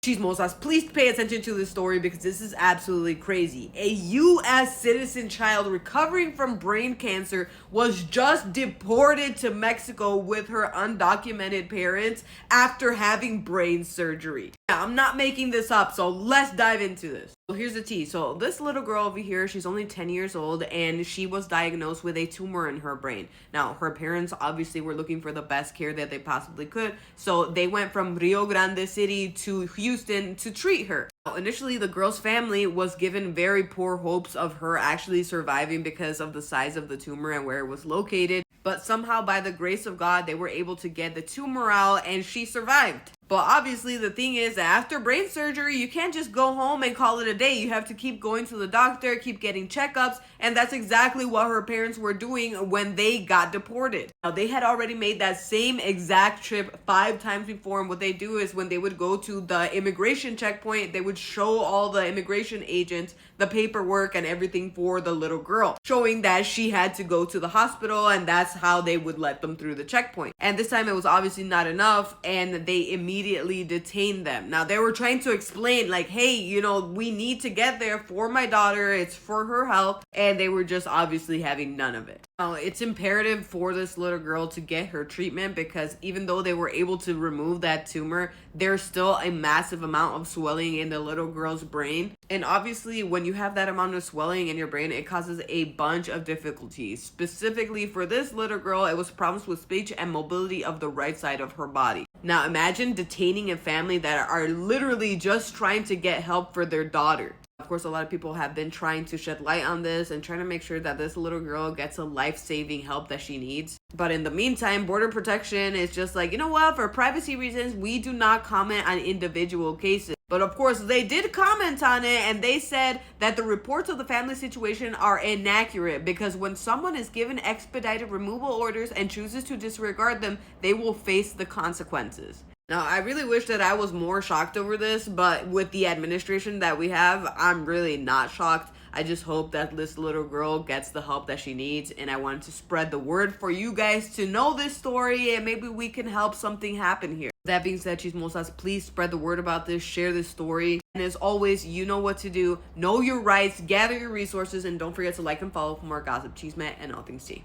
Chismosas, please pay attention to this story because this is absolutely crazy. A U.S. citizen child recovering from brain cancer was just deported to Mexico with her undocumented parents after having brain surgery. Now, I'm not making this up, so let's dive into this. So here's the tea. So this little girl over here, she's only 10 years old and she was diagnosed with a tumor in her brain. Now, her parents obviously were looking for the best care that they possibly could. So they went from Rio Grande City to Houston to treat her. Initially, the girl's family was given very poor hopes of her actually surviving because of the size of the tumor and where it was located. But somehow, by the grace of God, they were able to get the tumor out and she survived. But obviously, the thing is that after brain surgery, you can't just go home and call it a day. You have to keep going to the doctor, keep getting checkups, and that's exactly what her parents were doing when they got deported. Now, they had already made that same exact trip 5 times before, and what they do is when they would go to the immigration checkpoint, they would show all the immigration agents the paperwork and everything for the little girl, showing that she had to go to the hospital, and that's how they would let them through the checkpoint. And this time it was obviously not enough, and they immediately detained them. Now, they were trying to explain like, hey, you know, we need to get there for my daughter, it's for her health, and they were just obviously having none of it. Now, it's imperative for this little girl to get her treatment because even though they were able to remove that tumor, there's still a massive amount of swelling in the little girl's brain. And obviously, when you have that amount of swelling in your brain, it causes a bunch of difficulties. Specifically for this little girl, it was problems with speech and mobility of the right side of her body. Now, imagine detaining a family that are literally just trying to get help for their daughter. Of course, a lot of people have been trying to shed light on this and trying to make sure that this little girl gets a life-saving help that she needs. But in the meantime, Border Protection is just like, you know what, for privacy reasons, we do not comment on individual cases. But of course, they did comment on it and they said that the reports of the family situation are inaccurate because when someone is given expedited removal orders and chooses to disregard them, they will face the consequences. Now, I really wish that I was more shocked over this, but with the administration that we have, I'm really not shocked. I just hope that this little girl gets the help that she needs, and I wanted to spread the word for you guys to know this story, and maybe we can help something happen here. That being said, Chismosas, please spread the word about this, share this story, and as always, you know what to do. Know your rights, gather your resources, and don't forget to like and follow for more gossip, chisme, and all things tea.